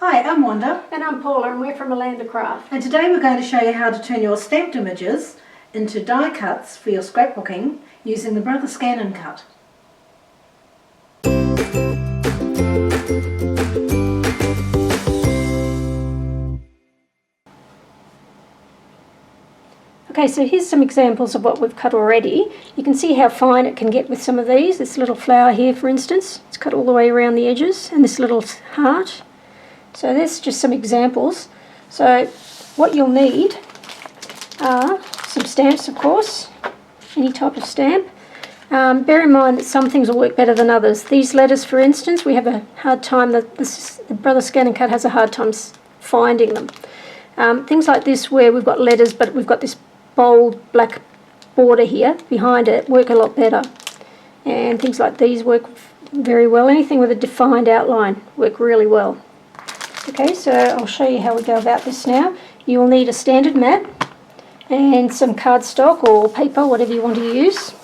Hi, I'm Wanda. And I'm Paula, and we're from Alanda Craft. And today we're going to show you how to turn your stamped images into die cuts for your scrapbooking using the Brother Scan & Cut. Okay, so here's some examples of what we've cut already. You can see how fine it can get with some of these. This little flower here, for instance, it's cut all the way around the edges, and this little heart. So there's just some examples. So what you'll need are some stamps, of course, any type of stamp. Bear in mind that some things will work better than others. These letters, for instance, we have a hard time, the Brother Scan & Cut has a hard time finding them. Things like this where we've got letters but we've got this bold black border here behind it work a lot better. And things like these work very well. Anything with a defined outline work really well. Okay, so I'll show you how we go about this now. You will need a standard mat and some cardstock or paper, whatever you want to use.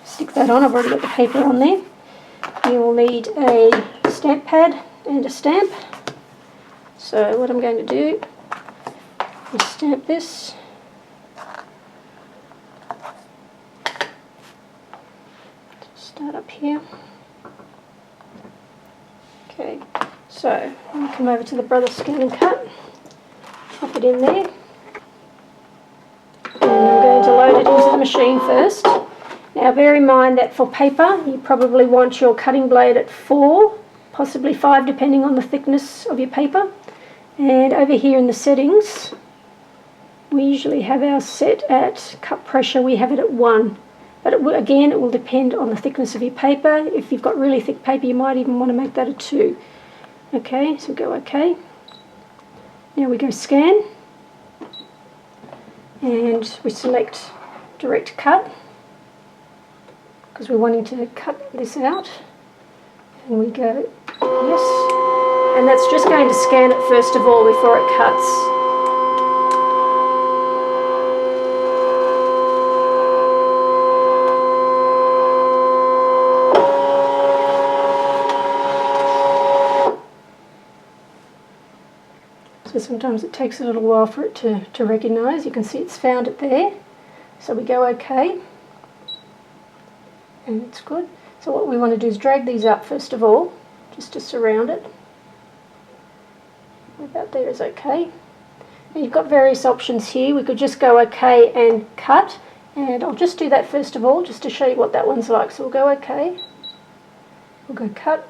Stick that on. I've already got the paper on there. You will need a stamp pad and a stamp. So what I'm going to do is stamp this. Start up here. Okay, so I'll come over to the Brother Scan & Cut. Pop it in there. And I'm going to load it into the machine first. Now bear in mind that for paper you probably want your cutting blade at 4, possibly 5 depending on the thickness of your paper. And over here in the settings we usually have our set at cut pressure, we have it at 1. But again it will depend on the thickness of your paper. If you've got really thick paper you might even want to make that a 2. Okay, so go OK. Now we go scan and we select direct cut because we're wanting to cut this out, and we go yes, and that's just going to scan it first of all before it cuts. So sometimes it takes a little while for it to recognise. You can see it's found it there, so we go OK. And it's good. So what we want to do is drag these up first of all, just to surround it. About there is OK. And you've got various options here. We could just go OK and cut, and I'll just do that first of all, just to show you what that one's like. So we'll go OK, we'll go cut.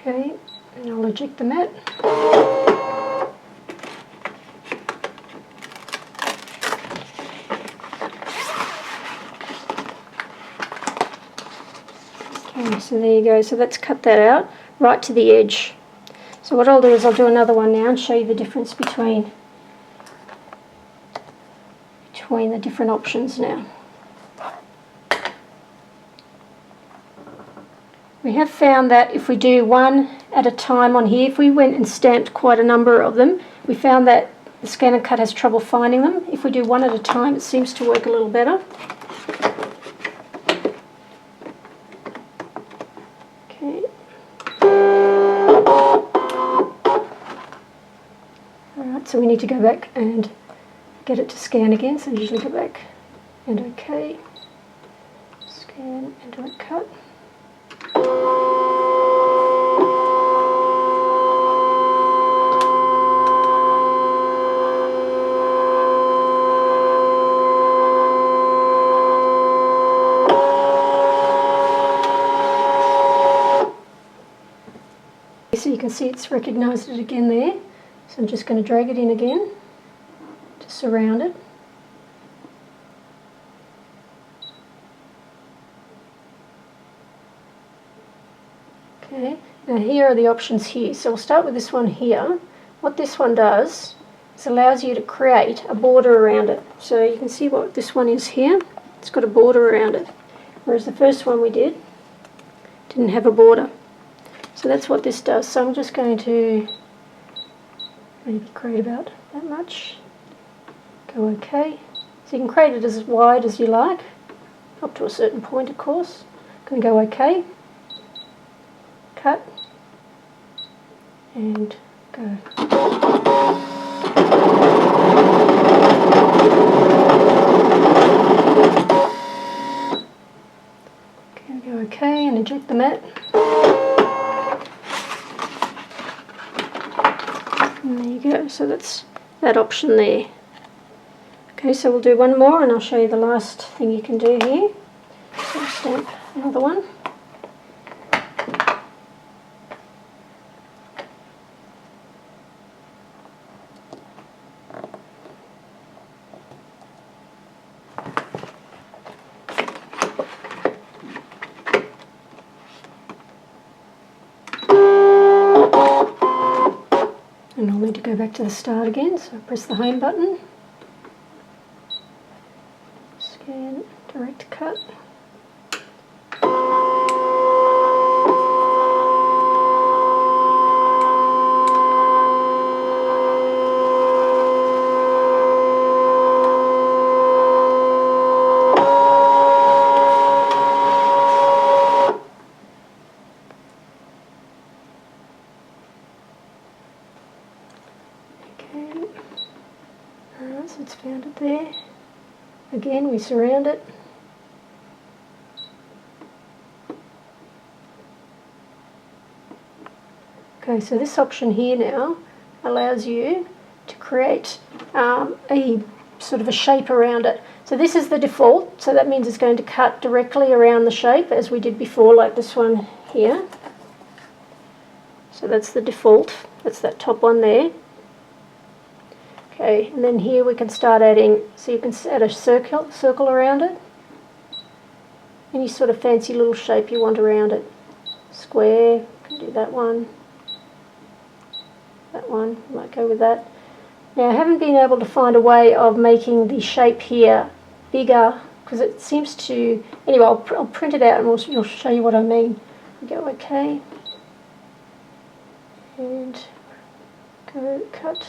Okay. And I'll eject the mat. Okay, so there you go. So let's cut that out right to the edge. So what I'll do is I'll do another one now and show you the difference between the different options now. We have found that if we do one at a time on here, if we went and stamped quite a number of them, we found that the Scan & Cut has trouble finding them. If we do one at a time, it seems to work a little better. Okay. Alright, so we need to go back and get it to scan again, so usually go back and OK. Scan and direct cut. So you can see it's recognised it again there. So I'm just going to drag it in again to surround it. Okay, now here are the options here. So we'll start with this one here. What this one does is allows you to create a border around it. So you can see what this one is here. It's got a border around it. Whereas the first one we didn't have a border. So that's what this does. So I'm just going to maybe create about that much. Go OK. So you can create it as wide as you like, up to a certain point of course. Going to go OK, cut, and go. Okay, go OK and eject the mat. And there you go, so that's that option there. Okay, so we'll do one more and I'll show you the last thing you can do here. So I'll stamp another one. And I'll need to go back to the start again, so press the home button. Scan, direct cut. Okay, alright, so it's found it there. Again, we surround it. Okay, so this option here now allows you to create a sort of a shape around it. So this is the default, so that means it's going to cut directly around the shape as we did before, like this one here. So that's the default, that's that top one there. Okay, and then here we can start adding, so you can add a circle around it. Any sort of fancy little shape you want around it. Square, you can do that one. That one, might go with that. Now I haven't been able to find a way of making the shape here bigger, because it seems to, anyway I'll print it out and we'll show you what I mean. Go OK. And go cut.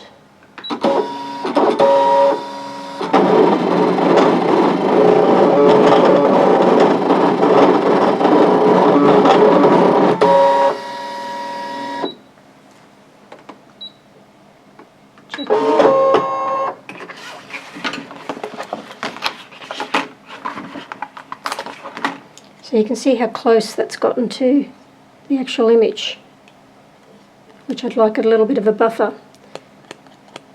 So you can see how close that's gotten to the actual image, which I'd like a little bit of a buffer.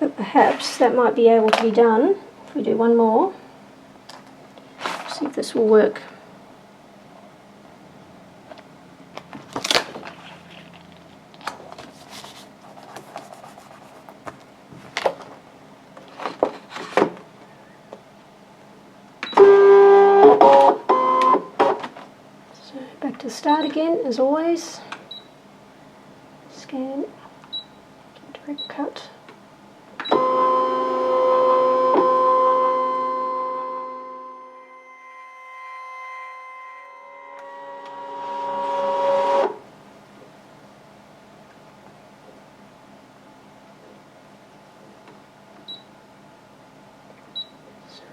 But perhaps that might be able to be done if we do one more. See if this will work. So back to start again as always. Scan, direct cut.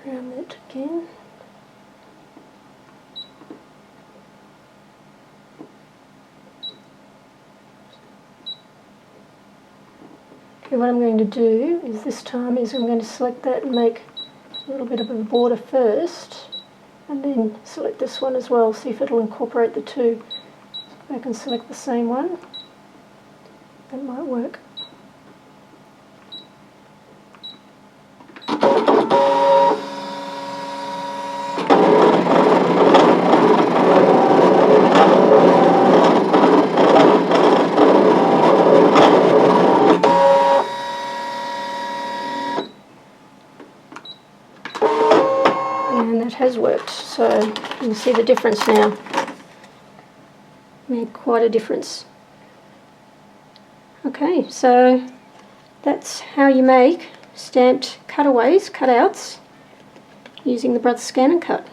Surround it again. Okay, what I'm going to do is this time is I'm going to select that and make a little bit of a border first, and then select this one as well, see if it'll incorporate the two. So I can select the same one. That might work. And that has worked, so you can see the difference now. Made quite a difference. Okay, so that's how you make stamped cutaways, cutouts, using the Brothers Scan and Cut.